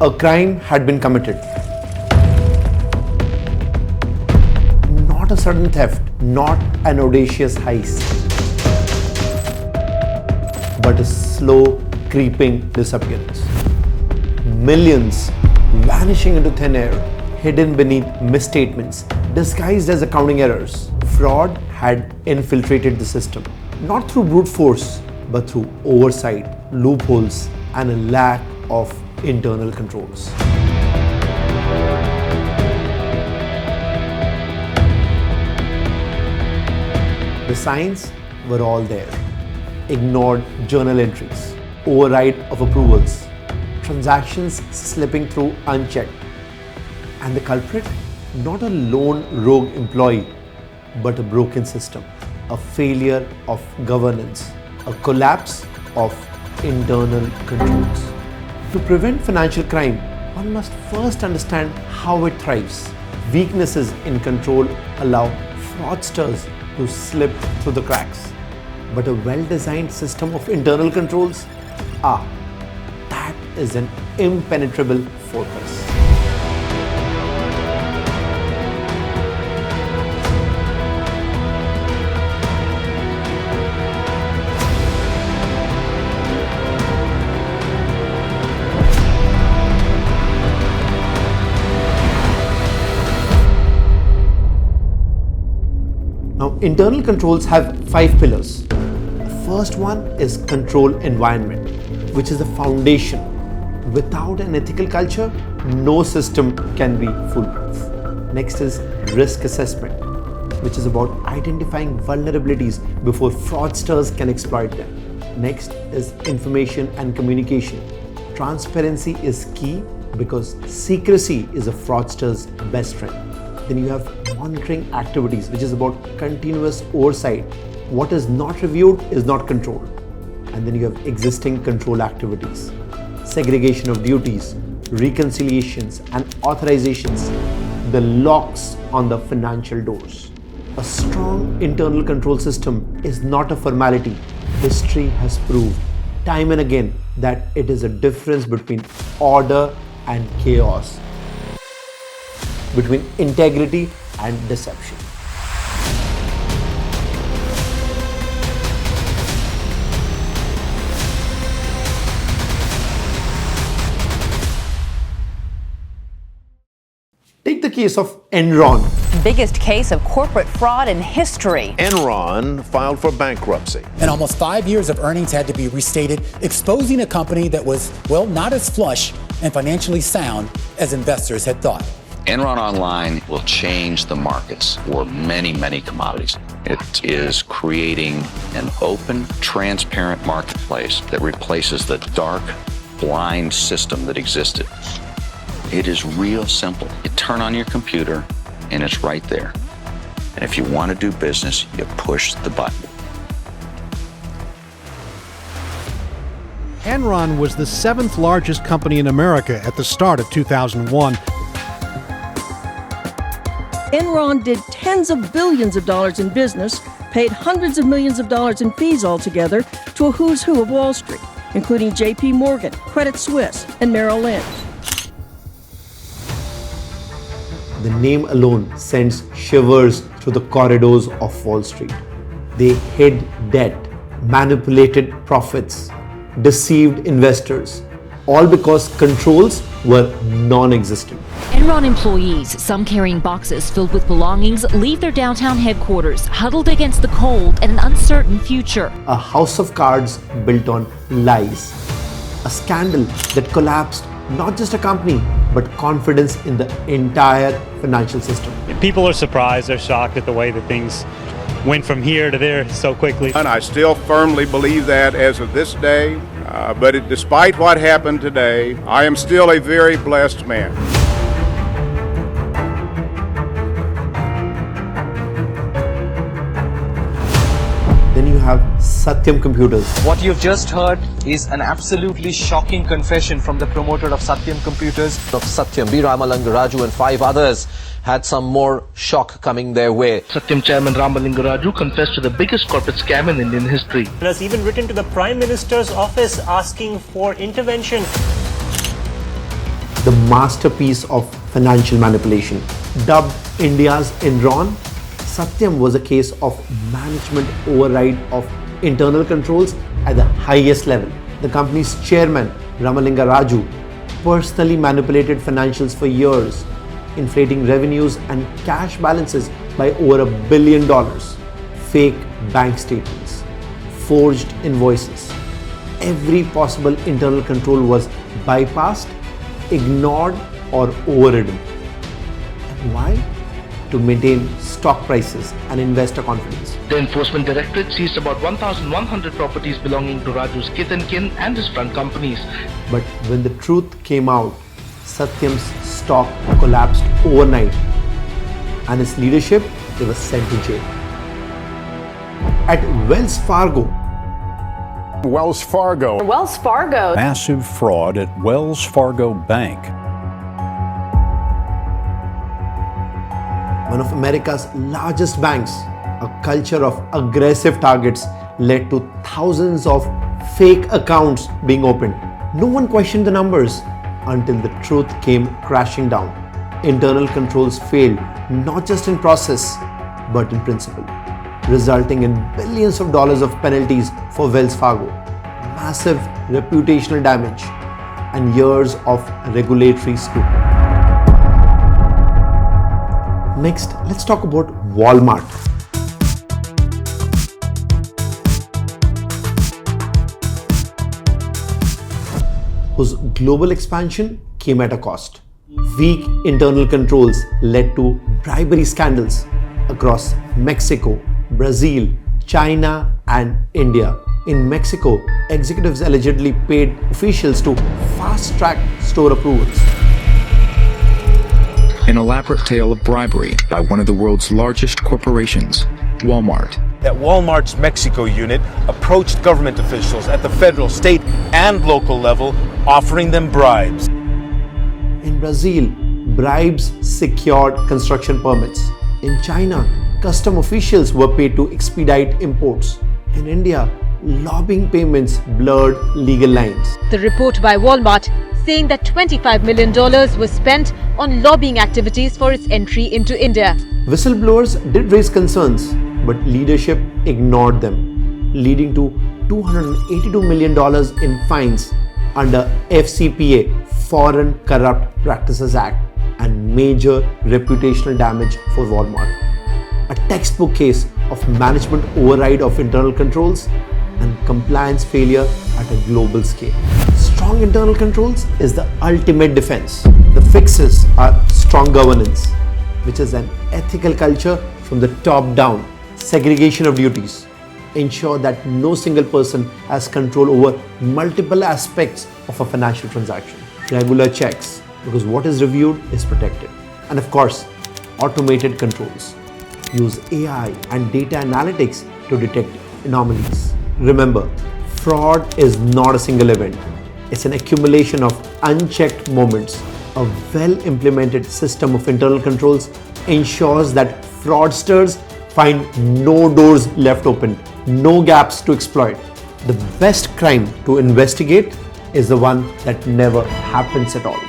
A crime had been committed. Not a sudden theft, not an audacious heist, but a slow, creeping disappearance. Millions vanishing into thin air, hidden beneath misstatements, disguised as accounting errors. Fraud had infiltrated the system, not through brute force, but through oversight, loopholes, and a lack of internal controls. The signs were all there. Ignored journal entries, override of approvals, transactions slipping through unchecked. And the culprit? Not a lone rogue employee, but a broken system, a failure of governance, a collapse of internal controls. To prevent financial crime, one must first understand how it thrives. Weaknesses in control allow fraudsters to slip through the cracks. But a well-designed system of internal controls, that is an impenetrable fortress. Now, internal controls have 5 pillars. The first one is control environment, which is the foundation. Without an ethical culture, no system can be foolproof. Next is risk assessment, which is about identifying vulnerabilities before fraudsters can exploit them. Next is information and communication. Transparency is key because secrecy is a fraudster's best friend. Then you have monitoring activities, which is about continuous oversight. What is not reviewed is not controlled. And then you have existing control activities, segregation of duties, reconciliations and authorizations, the locks on the financial doors. A strong internal control system is not a formality. History has proved time and again that it is a difference between order and chaos, between integrity and deception. Take the case of Enron. Biggest case of corporate fraud in history. Enron filed for bankruptcy. And almost 5 years of earnings had to be restated, exposing a company that was, well, not as flush and financially sound as investors had thought. Enron Online will change the markets for many, many commodities. It is creating an open, transparent marketplace that replaces the dark, blind system that existed. It is real simple. You turn on your computer and it's right there. And if you want to do business, you push the button. Enron was the 7th largest company in America at the start of 2001. Enron did tens of billions of dollars in business, paid hundreds of millions of dollars in fees altogether to a who's who of Wall Street, including JP Morgan, Credit Suisse, and Merrill Lynch. The name alone sends shivers through the corridors of Wall Street. They hid debt, manipulated profits, deceived investors, all because controls were non-existent. Enron employees, some carrying boxes filled with belongings, leave their downtown headquarters, huddled against the cold and an uncertain future. A house of cards built on lies. A scandal that collapsed not just a company, but confidence in the entire financial system. People are surprised, they're shocked at the way that things went from here to there so quickly. And I still firmly believe that as of this day. But despite what happened today, I am still a very blessed man. Then you have Satyam Computers. What you've just heard is an absolutely shocking confession from the promoter of Satyam Computers. Of Satyam, B. Ramalingaraju and 5 others had some more shock coming their way. Satyam chairman Ramalingaraju confessed to the biggest corporate scam in Indian history. He has even written to the Prime Minister's office asking for intervention. the masterpiece of financial manipulation. Dubbed India's Enron, Satyam was a case of management override of internal controls at the highest level. The company's chairman, Ramalinga Raju, personally manipulated financials for years, inflating revenues and cash balances by over $1 billion. Fake bank statements, forged invoices. Every possible internal control was bypassed, ignored, or overridden. And why? To maintain stock prices and investor confidence. The Enforcement Directorate seized about 1,100 properties belonging to Raju's kith and kin and his front companies. But when the truth came out, Satyam's stock collapsed overnight and his leadership, they were sent to jail. At Wells Fargo, Massive fraud at Wells Fargo Bank. one of America's largest banks, a culture of aggressive targets led to thousands of fake accounts being opened. No one questioned the numbers until the truth came crashing down. Internal controls failed not just in process but in principle, resulting in billions of dollars of penalties for Wells Fargo, massive reputational damage, and years of regulatory scrutiny. Next, let's talk about Walmart. Whose global expansion came at a cost. Weak internal controls led to bribery scandals across Mexico, Brazil, China, and India. In Mexico, executives allegedly paid officials to fast-track store approvals. An elaborate tale of bribery by one of the world's largest corporations, Walmart. That Walmart's Mexico unit approached government officials at the federal, state, and local level, offering them bribes. In Brazil, bribes secured construction permits. In China, custom officials were paid to expedite imports. In India, lobbying payments blurred legal lines. The report by Walmart saying that $25 million was spent on lobbying activities for its entry into India. Whistleblowers did raise concerns, but leadership ignored them, leading to $282 million in fines under FCPA, Foreign Corrupt Practices Act, and major reputational damage for Walmart. A textbook case of management override of internal controls and compliance failure at a global scale. Strong internal controls is the ultimate defense. The fixes are strong governance, which is an ethical culture from the top down, segregation of duties, ensure that no single person has control over multiple aspects of a financial transaction, regular checks, because what is reviewed is protected, and of course, automated controls. Use AI and data analytics to detect anomalies. Remember, fraud is not a single event. It's an accumulation of unchecked moments. A well-implemented system of internal controls ensures that fraudsters find no doors left open, no gaps to exploit. The best crime to investigate is the one that never happens at all.